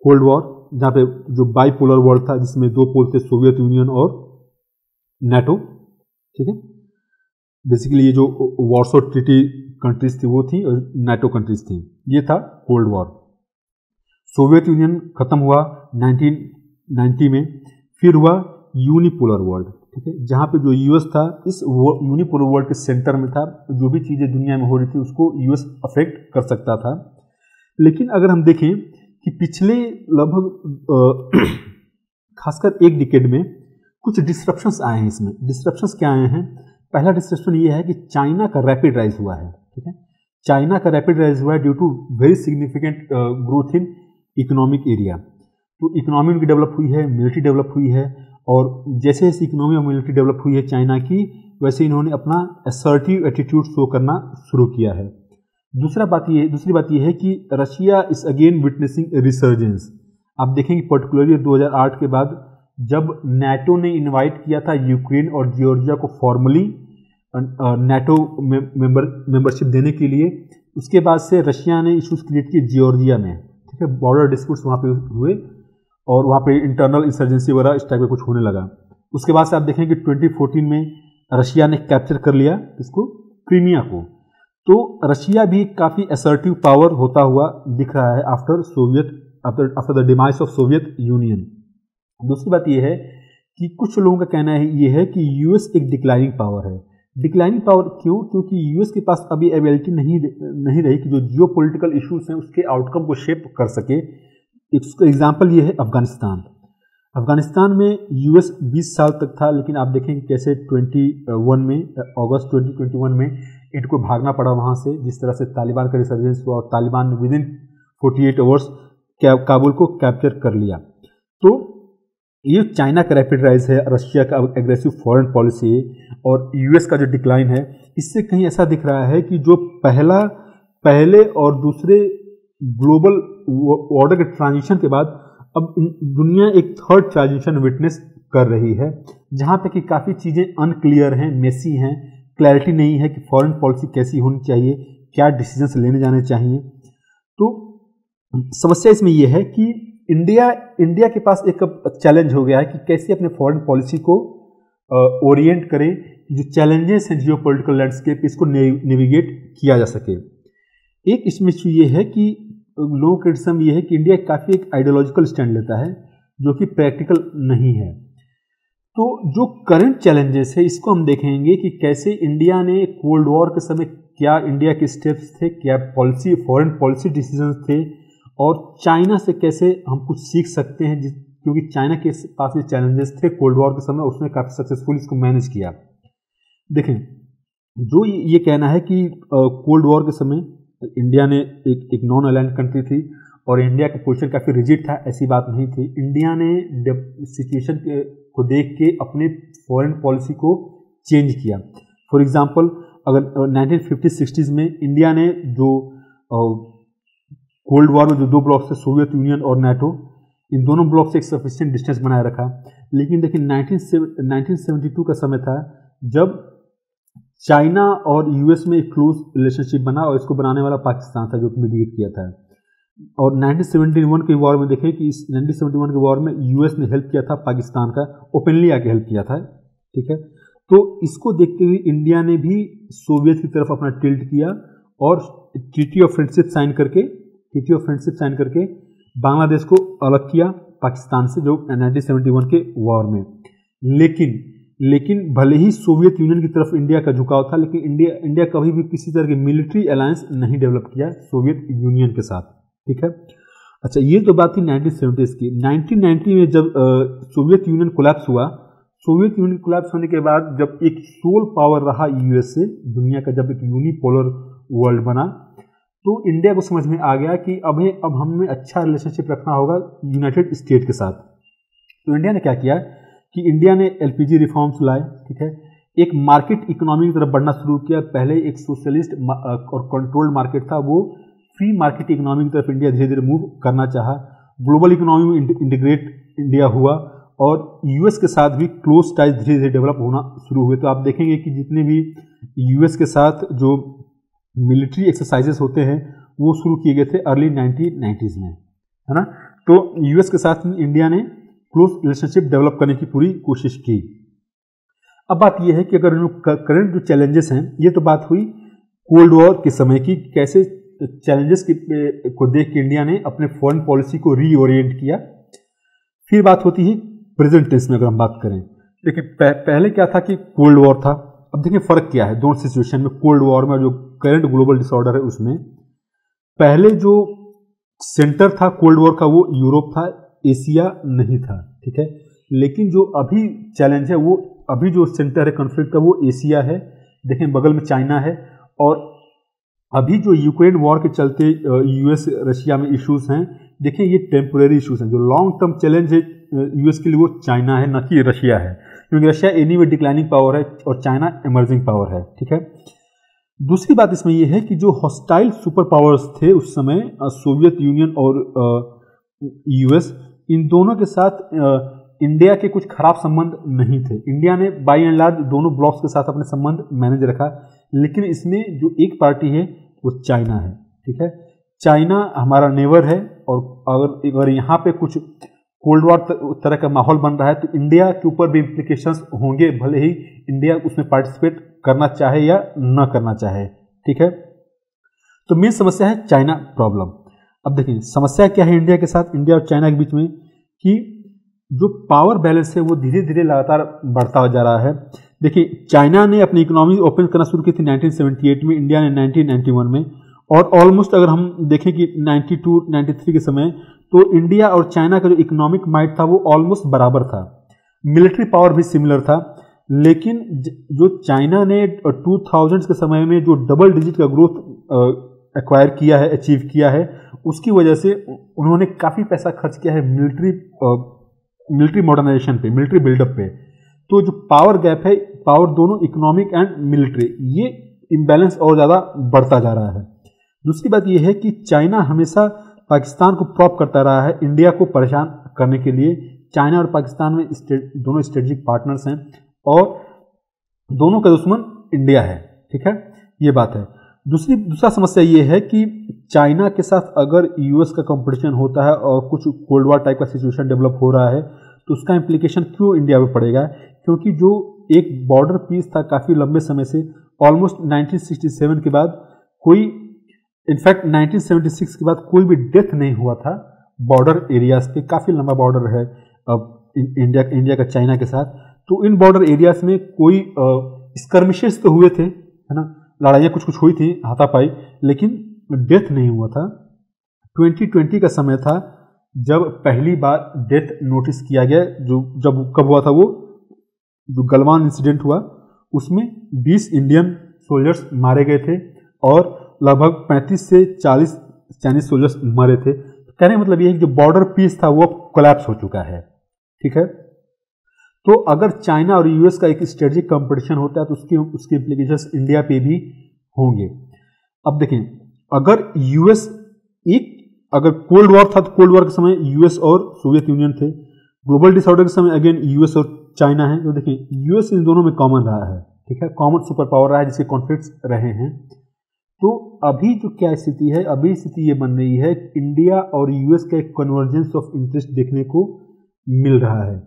B: कोल्ड वॉर, जहाँ पे जो बाईपोलर वर्ल्ड था जिसमें 2 पोल थे, सोवियत यूनियन और नाटो। ठीक है, बेसिकली ये जो वॉर्सो ट्रीटी कंट्रीज थी वो थी और नाटो कंट्रीज थी, ये था कोल्ड वॉर। सोवियत यूनियन खत्म हुआ 1990 में, फिर हुआ यूनिपोलर वर्ल्ड। ठीक है, जहाँ पे जो यूएस था इस यूनिपोलर वर्ल्ड के सेंटर में था, जो भी चीज़ें दुनिया में हो रही थी उसको यूएस अफेक्ट कर सकता था। लेकिन अगर हम देखें कि पिछले लगभग खासकर 1 डिकेड में कुछ डिस्ट्रप्शंस आए हैं। इसमें डिस्ट्रप्शंस क्या आए हैं? पहला डिस्ट्रप्शन ये है कि चाइना का रैपिड राइज हुआ है। ठीक है, चाइना का रैपिड राइज हुआ है due to very significant growth in economic area. तो इकोनॉमी उनकी डेवलप हुई है, मिलिट्री डेवलप हुई है, और जैसे जैसे इकोनॉमी और मिलिट्री डेवलप हुई है चाइना की, वैसे इन्होंने अपना असर्टिव एटीट्यूड शो करना शुरू किया है। दूसरी बात ये है कि Russia is again witnessing resurgence. आप देखेंगे पर्टिकुलरली 2008 के बाद जब नाटो ने इनवाइट किया था यूक्रेन और जॉर्जिया को फॉर्मली नाटो मेंबरशिप देने के लिए, उसके बाद से रशिया ने इश्यूज क्रिएट किए जॉर्जिया में। ठीक है, बॉर्डर डिस्प्यूट्स वहाँ पे हुए और वहाँ पे इंटरनल इंसर्जेंसी वगैरह इस टाइप का कुछ होने लगा। उसके बाद से आप देखेंगे 2014 में रशिया ने कैप्चर कर लिया इसको, क्रीमिया को। तो रशिया भी काफ़ी असर्टिव पावर होता हुआ दिख रहा है after the demise of Soviet union. दूसरी बात यह है कि कुछ लोगों का कहना है ये है कि यूएस एक डिक्लाइनिंग पावर है। डिक्लाइनिंग पावर क्यों? क्योंकि यूएस के पास अभी एबिलिटी नहीं रही कि जो जियो पोलिटिकल इशूज हैं उसके आउटकम को शेप कर सके। इसका एग्जाम्पल ये है अफगानिस्तान में यूएस 20 साल तक था, लेकिन आप देखेंगे कैसे 21 में अगस्त 2021 में इनको भागना पड़ा वहाँ से, जिस तरह से तालिबान का रिसर्जेंस हुआ और तालिबान ने विदिन 48 आवर्स काबुल को कैप्चर कर लिया। तो ये चाइना का रैपिड राइज है, रशिया का एग्रेसिव फॉरेन पॉलिसी और यूएस का जो डिक्लाइन है, इससे कहीं ऐसा दिख रहा है कि जो पहले और दूसरे ग्लोबल ऑर्डर के ट्रांजिशन के बाद अब दुनिया एक थर्ड ट्रांजिशन विटनेस कर रही है, जहाँ पे कि काफ़ी चीज़ें अनक्लियर हैं, मेसी हैं, क्लैरिटी नहीं है कि फॉरेन पॉलिसी कैसी होनी चाहिए, क्या डिसीजंस लेने जाने चाहिए। तो समस्या इसमें यह है कि इंडिया के पास एक चैलेंज हो गया है कि कैसे अपने फॉरेन पॉलिसी को ओरिएंट करें, जो चैलेंजेस हैं जियोपॉलिटिकल लैंडस्केप, इसको नेविगेट किया जा सके। एक इसमें इशू ये है कि लोगों का क्रिटिसिज्म ये है कि इंडिया काफ़ी एक आइडियोलॉजिकल स्टैंड लेता है जो कि प्रैक्टिकल नहीं है। तो जो करंट चैलेंजेस है इसको हम देखेंगे कि कैसे इंडिया ने कोल्ड वॉर के समय क्या इंडिया के स्टेप्स थे, क्या पॉलिसी फॉरेन पॉलिसी डिसीजंस थे, और चाइना से कैसे हम कुछ सीख सकते हैं, क्योंकि चाइना के पास ये चैलेंजेस थे कोल्ड वॉर के समय, उसने काफ़ी सक्सेसफुल इसको मैनेज किया। देखें, जो ये कहना है कि कोल्ड वॉर के समय इंडिया ने एक नॉन अलाइंड कंट्री थी और इंडिया का पोजीशन काफ़ी रिजिड था, ऐसी बात नहीं थी। इंडिया ने सिचुएशन को देख के अपने फॉरेन पॉलिसी को चेंज किया। फॉर एग्जांपल, अगर 1950-60s में इंडिया ने जो कोल्ड वॉर में जो दो ब्लॉक थे, सोवियत यूनियन और नाटो, इन दोनों ब्लॉक से एक सफिशिएंट डिस्टेंस बनाए रखा। लेकिन देखिए 1972 का समय था जब चाइना और यूएस में एक क्लोज रिलेशनशिप बना और इसको बनाने वाला पाकिस्तान था जो मीडिएट किया था। और 1971 के वॉर में देखें कि इस 1971 के वॉर में यूएस ने हेल्प किया था पाकिस्तान का, ओपनली आके हेल्प किया था, ठीक है। तो इसको देखते हुए इंडिया ने भी सोवियत की तरफ अपना टिल्ट किया और ट्रीटी ऑफ फ्रेंडशिप साइन करके बांग्लादेश को अलग किया पाकिस्तान से, जो 1971 के वॉर में। लेकिन भले ही सोवियत यूनियन की तरफ इंडिया का झुकाव था, लेकिन इंडिया कभी भी किसी तरह की मिलिट्री अलायंस नहीं डेवलप किया सोवियत यूनियन के साथ, ठीक है। अच्छा, ये तो बात थी 1970s की। 1990 में जब सोवियत यूनियन कोलैप्स हुआ, सोवियत यूनियन कोलैप्स होने के बाद जब एक सोल पावर रहा यूएस से, दुनिया का जब एक यूनिपोलर वर्ल्ड बना, तो इंडिया को समझ में आ गया कि अब हमें अच्छा रिलेशनशिप रखना होगा यूनाइटेड स्टेट के साथ। तो इंडिया ने क्या किया कि इंडिया ने एलपीजी रिफॉर्म्स लाए, ठीक है। एक मार्केट इकोनॉमी की तरफ बढ़ना शुरू किया। पहले एक सोशलिस्ट और कंट्रोल्ड मार्केट था, वो फ्री मार्केट इकोनॉमी की तरफ इंडिया धीरे धीरे मूव करना चाहा। ग्लोबल इकोनॉमी में इंटीग्रेट इंडिया हुआ और यूएस के साथ भी क्लोज टाइज धीरे धीरे डेवलप होना शुरू हुए। तो आप देखेंगे कि जितने भी यूएस के साथ जो मिलिट्री एक्सरसाइजेस होते हैं वो शुरू किए गए थे अर्ली 1990s में, है ना। तो यूएस के साथ इंडिया ने क्लोज रिलेशनशिप डेवलप करने की पूरी कोशिश की। अब बात यह है कि अगर करंट जो चैलेंजेस हैं, ये तो बात हुई कोल्ड वॉर के समय की, कैसे चैलेंजेस को देख के इंडिया ने अपने फॉरेन पॉलिसी को रीओरिएंट किया। फिर बात होती है प्रेजेंट टेंस में। अगर हम बात करें, देखिए पहले क्या था कि कोल्ड वॉर था। अब देखिए फर्क क्या है दोनों सिचुएशन में, कोल्ड वॉर में और जो करंट ग्लोबल डिसऑर्डर है उसमें। पहले जो सेंटर था कोल्ड वॉर का वो यूरोप था, एशिया नहीं था, ठीक है। लेकिन जो अभी चैलेंज है, वो अभी जो सेंटर है कॉन्फ्लिक्ट का वो एशिया है। देखें बगल में चाइना है और अभी जो यूक्रेन वॉर के चलते यूएस रशिया में इश्यूज हैं, देखिए ये टेम्पोरेरी इश्यूज हैं। जो लॉन्ग टर्म चैलेंज है यूएस के लिए वो चाइना है, न कि रशिया है, क्योंकि रशिया एनीवे डिक्लाइनिंग पावर है और चाइना इमर्जिंग पावर है, ठीक है। दूसरी बात इसमें यह है कि जो हॉस्टाइल सुपर पावर्स थे उस समय, सोवियत यूनियन और यूएस, इन दोनों के साथ इंडिया के कुछ खराब संबंध नहीं थे। इंडिया ने बाई एंड लार्ज दोनों ब्लॉक्स के साथ अपने संबंध मैनेज रखा। लेकिन इसमें जो एक पार्टी है वो चाइना है, ठीक है। चाइना हमारा नेबर है और अगर यहाँ पे कुछ कोल्ड वॉर तरह का माहौल बन रहा है तो इंडिया के ऊपर भी इम्प्लीकेशंस होंगे, भले ही इंडिया उसमें पार्टिसिपेट करना चाहे या न करना चाहे, ठीक है। तो मेन समस्या है चाइना प्रॉब्लम। अब देखिए समस्या क्या है इंडिया के साथ, इंडिया और चाइना के बीच में, कि जो पावर बैलेंस है वो धीरे धीरे लगातार बढ़ता जा रहा है। देखिए चाइना ने अपनी इकोनॉमी ओपन करना शुरू की थी 1978 में, इंडिया ने 1991 में, और ऑलमोस्ट अगर हम देखें कि 92-93 के समय, तो इंडिया और चाइना का जो इकोनॉमिक माइट था वो ऑलमोस्ट बराबर था। मिलिट्री पावर भी सिमिलर था। लेकिन जो चाइना ने 2000 के समय में जो डबल डिजिट का ग्रोथ एक्वायर किया है, अचीव किया है, उसकी वजह से उन्होंने काफ़ी पैसा खर्च किया है मिलिट्री मॉडर्नाइजेशन पे, मिलिट्री बिल्डअप पे। तो जो पावर गैप है, पावर दोनों इकोनॉमिक एंड मिलिट्री, ये इम्बैलेंस और ज़्यादा बढ़ता जा रहा है। दूसरी बात यह है कि चाइना हमेशा पाकिस्तान को प्रॉप करता रहा है इंडिया को परेशान करने के लिए। चाइना और पाकिस्तान में दोनों स्ट्रेटेजिक पार्टनर्स हैं और दोनों का दुश्मन इंडिया है, ठीक है, ये बात है। दूसरा समस्या ये है कि चाइना के साथ अगर यूएस का कंपटीशन होता है और कुछ कोल्ड वॉर टाइप का सिचुएशन डेवलप हो रहा है तो उसका इम्प्लीकेशन क्यों इंडिया पे पड़ेगा, क्योंकि जो एक बॉर्डर पीस था काफ़ी लंबे समय से, ऑलमोस्ट 1967 के बाद कोई, इनफैक्ट 1976 के बाद कोई भी डेथ नहीं हुआ था बॉर्डर एरियाज पे। काफ़ी लंबा बॉर्डर है अब इंडिया का चाइना के साथ। तो इन बॉर्डर एरियाज में कोई स्कर्मिशेस तो हुए थे, है ना, लड़ाइयाँ कुछ कुछ हुई थी हाथापाई, लेकिन डेथ नहीं हुआ था। 2020 का समय था जब पहली बार डेथ नोटिस किया गया, जब कब हुआ था वो, जो गलवान इंसिडेंट हुआ उसमें 20 इंडियन सोल्जर्स मारे गए थे और लगभग 35 से 40 चाइनीज सोल्जर्स मरे थे। कहने का मतलब ये है कि जो बॉर्डर पीस था वो कोलैप्स हो चुका है। ठीक है, तो अगर चाइना और यूएस का एक स्ट्रेटेजिक कंपटीशन होता है तो उसके इम्प्लीकेशंस इंडिया पे भी होंगे। अब देखें, अगर यूएस अगर कोल्ड वॉर था तो कोल्ड वॉर के समय यूएस और सोवियत यूनियन थे, ग्लोबल डिसऑर्डर के समय अगेन यूएस और चाइना है। तो देखें, यूएस इन दोनों में कॉमन रहा है। ठीक है, कॉमन सुपर पावर रहा है जिसके कॉन्फ्लिक्ट्स रहे हैं। तो अभी जो क्या स्थिति है, अभी स्थिति ये बन रही है कि इंडिया और यूएस का एक कन्वर्जेंस ऑफ इंटरेस्ट देखने को मिल रहा है।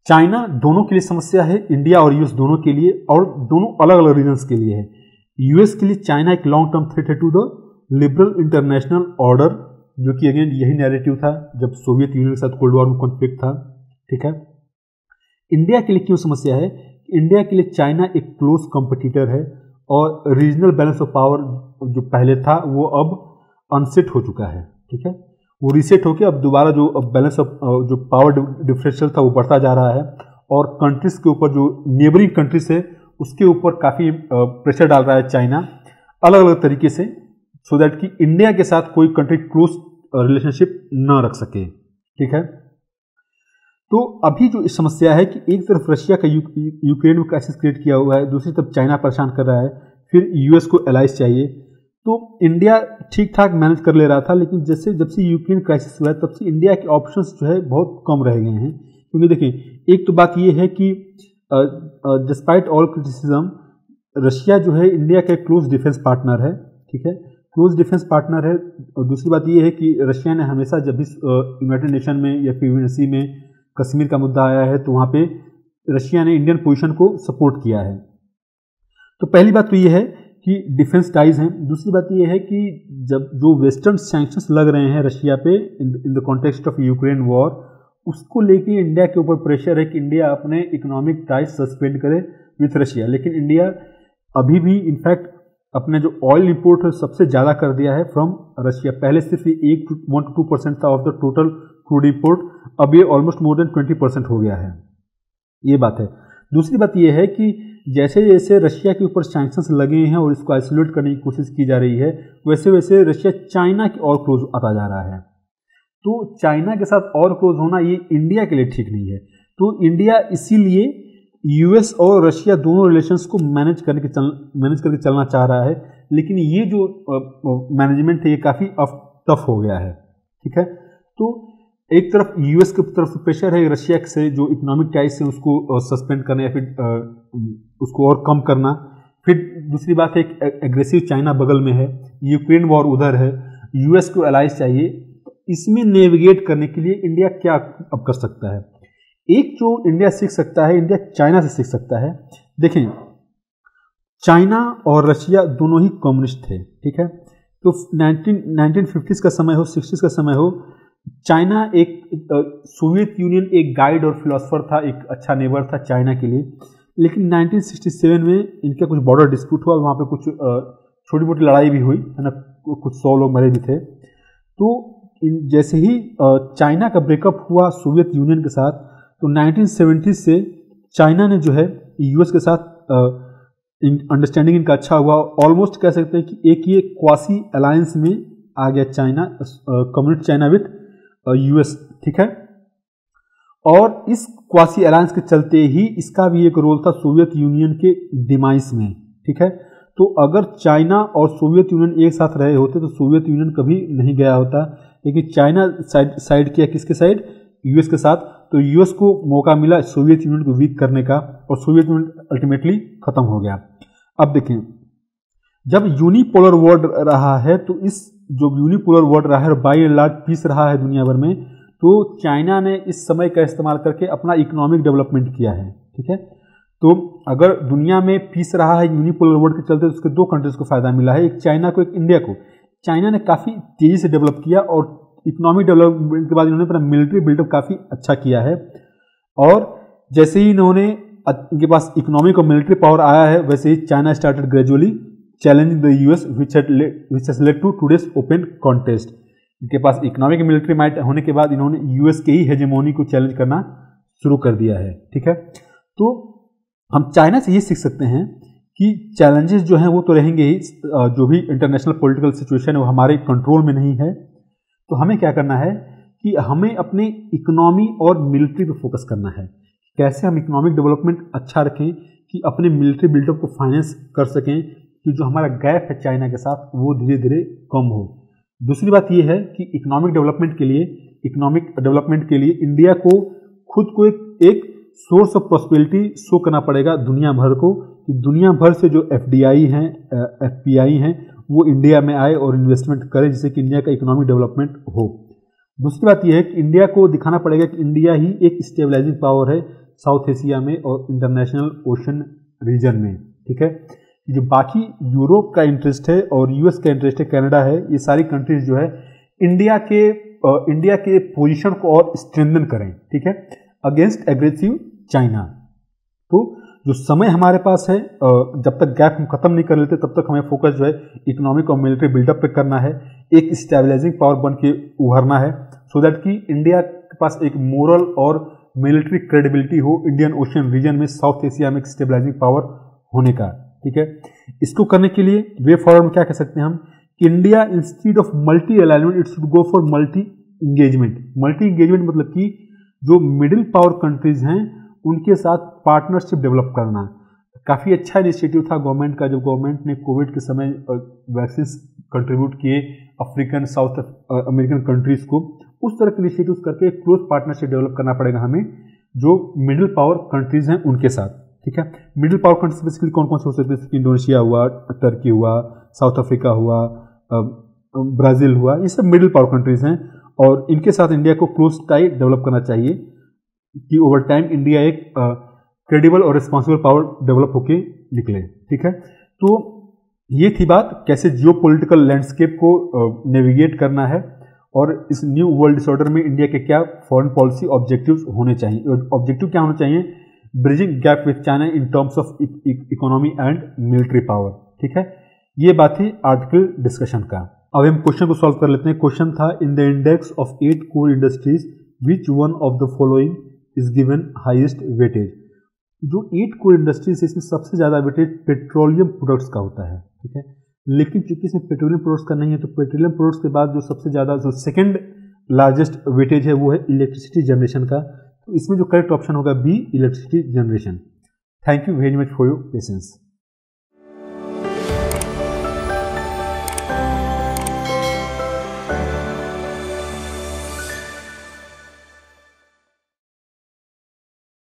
B: चाइना दोनों के लिए समस्या है, इंडिया और यूएस दोनों के लिए, और दोनों अलग अलग रीजन्स के लिए है। यूएस के लिए चाइना एक लॉन्ग टर्म थ्रेट है to the liberal international order, जो कि अगेन यही नैरेटिव था जब सोवियत यूनियन के साथ कोल्ड वॉर में कॉन्फ्लिक्ट था। ठीक है, इंडिया के लिए क्यों समस्या है? इंडिया के लिए चाइना एक क्लोज कंपटीटर है और रीजनल बैलेंस ऑफ पावर जो पहले था वो अब अनसेट हो चुका है। ठीक है, वो रीसेट होकर अब दोबारा जो बैलेंस ऑफ जो पावर डिफरेंशियल था वो बढ़ता जा रहा है और कंट्रीज के ऊपर जो नेबरिंग कंट्रीज है उसके ऊपर काफ़ी प्रेशर डाल रहा है चाइना अलग अलग तरीके से, सो दैट कि इंडिया के साथ कोई कंट्री क्लोज रिलेशनशिप न रख सके। ठीक है, तो अभी जो समस्या है कि एक तरफ रशिया का यूक्रेन में क्राइसिस क्रिएट किया हुआ है, दूसरी तरफ चाइना परेशान कर रहा है, फिर यूएस को एलाइज चाहिए। तो इंडिया ठीक ठाक मैनेज कर ले रहा था, लेकिन जब से यूक्रेन क्राइसिस हुआ है तब से इंडिया के ऑप्शंस जो है बहुत कम रह गए हैं। क्योंकि देखिए, एक तो बात ये है कि डिस्पाइट ऑल क्रिटिसिज्म रशिया जो है इंडिया का क्लोज डिफेंस पार्टनर है। ठीक है, क्लोज डिफेंस पार्टनर है। और दूसरी बात ये है कि रशिया ने हमेशा जब भी यूनाइटेड नेशन में या फिर यूएनएससी में कश्मीर का मुद्दा आया है तो वहाँ पे रशिया ने इंडियन पोजीशन को सपोर्ट किया है। तो पहली बात तो ये है कि डिफेंस टाइज हैं। दूसरी बात ये है कि जब जो वेस्टर्न सैंक्शंस लग रहे हैं रशिया पे in the context of Ukraine war, उसको लेके इंडिया के ऊपर प्रेशर है कि इंडिया अपने इकोनॉमिक टाइज सस्पेंड करे विथ रशिया। लेकिन इंडिया अभी भी इनफैक्ट अपने जो ऑयल इंपोर्ट है सबसे ज़्यादा कर दिया है फ्रॉम रशिया। पहले सिर्फ 1 to 2% था of the total crude import, अब ये ऑलमोस्ट मोर देन 20% हो गया है। ये बात है। दूसरी बात ये है कि जैसे जैसे रशिया के ऊपर सैंक्शंस लगे हैं और इसको आइसोलेट करने की कोशिश की जा रही है, वैसे वैसे रशिया चाइना की और क्लोज आता जा रहा है। तो चाइना के साथ और क्लोज होना ये इंडिया के लिए ठीक नहीं है। तो इंडिया इसीलिए यूएस और रशिया दोनों रिलेशंस को मैनेज करके चलना चाह रहा है, लेकिन ये जो मैनेजमेंट है ये काफ़ी टफ हो गया है। ठीक है, तो एक तरफ यूएस की तरफ से प्रेशर है रशिया से जो इकोनॉमिक टाइज से उसको सस्पेंड करना या फिर उसको और कम करना। फिर दूसरी बात है एग्रेसिव चाइना बगल में है, यूक्रेन वॉर उधर है, यूएस को एलाइज चाहिए। इसमें नेविगेट करने के लिए इंडिया क्या अब कर सकता है? एक जो इंडिया सीख सकता है, इंडिया चाइना से सीख सकता है। देखें, चाइना और रशिया दोनों ही कम्युनिस्ट थे। ठीक है, तो 1950s का समय हो, 60s का समय हो, चाइना एक सोवियत यूनियन एक गाइड और फिलोसफर था, एक अच्छा नेबर था चाइना के लिए। लेकिन 1967 में इनका कुछ बॉर्डर डिस्प्यूट हुआ, वहाँ पे कुछ छोटी मोटी लड़ाई भी हुई है ना, कुछ 100 लोग मरे भी थे। तो जैसे ही चाइना का ब्रेकअप हुआ सोवियत यूनियन के साथ, तो 1970 से चाइना ने जो है यूएस के साथ अंडरस्टैंडिंग इनका अच्छा हुआ। ऑलमोस्ट कह सकते हैं कि एक ये क्वासी अलायंस में आ गया China, communist China with US. ठीक है, और इस क्वासी अलायंस के चलते ही इसका भी एक रोल था सोवियत यूनियन के डिमाइस में। ठीक है, तो अगर चाइना और सोवियत यूनियन एक साथ रहे होते तो सोवियत यूनियन कभी नहीं गया होता, लेकिन चाइना साइड किया किसके साइड? यूएस के साथ। तो यूएस को मौका मिला सोवियत यूनियन को वीक करने का और सोवियत यूनियन अल्टीमेटली खत्म हो गया। अब देखें, जब यूनिपोलर वर्ल्ड रहा है तो इस जो यूनिपोलर वर्ल्ड रहा है और बाई एंड लार्ज पीस रहा है दुनिया भर में, तो चाइना ने इस समय का इस्तेमाल करके अपना इकोनॉमिक डेवलपमेंट किया है। ठीक है, तो अगर दुनिया में पीस रहा है यूनिपोलर वर्ल्ड के चलते, तो उसके दो कंट्रीज को फायदा मिला है, एक चाइना को, एक इंडिया को। चाइना ने काफ़ी तेज़ी से डेवलप किया और इकोनॉमिक डेवलपमेंट के बाद इन्होंने अपना मिलिट्री बिल्डअप काफ़ी अच्छा किया है। और जैसे ही इनके पास इकोनॉमिक और मिलिट्री पावर आया है, वैसे ही China started gradually challenging the US which has led to today's open contest. इनके पास इकोनॉमिक और मिलिट्री माइट होने के बाद इन्होंने यूएस के ही हेजेमोनी को चैलेंज करना शुरू कर दिया है। ठीक है, तो हम चाइना से ये सीख सकते हैं कि चैलेंजेस जो हैं वो तो रहेंगे ही, जो भी इंटरनेशनल पॉलिटिकल सिचुएशन है वो हमारे कंट्रोल में नहीं है। तो हमें क्या करना है कि हमें अपने इकोनॉमी और मिलिट्री पे फोकस करना है। कैसे हम इकोनॉमिक डेवलपमेंट अच्छा रखें कि अपने मिलिट्री बिल्डअप को फाइनेंस कर सकें, कि जो हमारा गैप है चाइना के साथ वो धीरे धीरे कम हो। दूसरी बात ये है कि इकोनॉमिक डेवलपमेंट के लिए इंडिया को खुद को एक सोर्स ऑफ प्रॉस्पेरिटी शो करना पड़ेगा दुनिया भर को, कि दुनिया भर से जो FDI हैं, FPI हैं, वो इंडिया में आए और इन्वेस्टमेंट करें, जिससे कि इंडिया का इकोनॉमिक डेवलपमेंट हो। दूसरी बात यह है कि इंडिया को दिखाना पड़ेगा कि इंडिया ही एक स्टेबलाइजिंग पावर है साउथ एशिया में और इंटरनेशनल ओशन रीजन में। ठीक है, जो बाकी यूरोप का इंटरेस्ट है और US का इंटरेस्ट है, कनाडा है, ये सारी कंट्रीज जो है इंडिया के पोजीशन को और स्ट्रेंथन करें, ठीक है, अगेंस्ट एग्रेसिव चाइना। तो जो समय हमारे पास है, जब तक गैप हम खत्म नहीं कर लेते तब तक हमें फोकस जो है इकोनॉमिक और मिलिट्री बिल्डअप पे करना है, एक स्टेबलाइजिंग पावर बन के उभरना है, सो दैट कि इंडिया के पास एक मोरल और मिलिट्री क्रेडिबिलिटी हो इंडियन ओशन रीजन में, साउथ एशिया में एक स्टेबलाइजिंग पावर होने का। ठीक है, इसको करने के लिए वे फॉरवर्ड में क्या कह सकते हैं हम, India instead of multi alignment it should go for multi engagement. Multi engagement मतलब कि जो मिडिल पावर कंट्रीज हैं उनके साथ पार्टनरशिप डेवलप करना। काफ़ी अच्छा इनिशिएटिव था गवर्नमेंट का, जब गवर्नमेंट ने कोविड के समय वैक्सीन कंट्रीब्यूट किए अफ्रीकन साउथ अमेरिकन कंट्रीज को, उस तरह के इनिशिएटिव्स करके क्लोज पार्टनरशिप डेवलप करना पड़ेगा हमें जो मिडिल पावर कंट्रीज हैं उनके साथ। ठीक है, मिडिल पावर कंट्रीज बेसिकली कौन कौन से हो सकते हैं, जैसे इंडोनेशिया हुआ, टर्की हुआ, साउथ अफ्रीका हुआ, ब्राज़ील हुआ, ये सब मिडिल पावर कंट्रीज हैं और इनके साथ इंडिया को क्लोज टाई डेवलप करना चाहिए कि ओवर टाइम इंडिया एक क्रेडिबल और रिस्पॉन्सिबल पावर डेवलप होके निकले। ठीक है, तो ये थी बात कैसे जियोपॉलिटिकल लैंडस्केप को नेविगेट करना है और इस न्यू वर्ल्ड डिसऑर्डर में इंडिया के क्या फॉरेन पॉलिसी ऑब्जेक्टिव्स होने चाहिए। ऑब्जेक्टिव क्या होना चाहिए, bridging gap with China in terms of economy and military power. ठीक है, ये बात थी आर्टिकल डिस्कशन का। अब हम क्वेश्चन को सॉल्व कर लेते हैं। क्वेश्चन था, in the index of 8 core industries which one of the following is given highest weightage. जो 8 कोर इंडस्ट्रीज है इसमें सबसे ज़्यादा वेटेज पेट्रोलियम प्रोडक्ट्स का होता है। ठीक है, लेकिन चूंकि इसमें पेट्रोलियम प्रोडक्ट्स का नहीं है तो पेट्रोलियम प्रोडक्ट्स के बाद जो सबसे ज़्यादा जो सेकंड लार्जेस्ट वेटेज है वो है इलेक्ट्रिसिटी जनरेशन का। तो इसमें जो करेक्ट ऑप्शन होगा B, electricity generation. Thank you very much for your patience.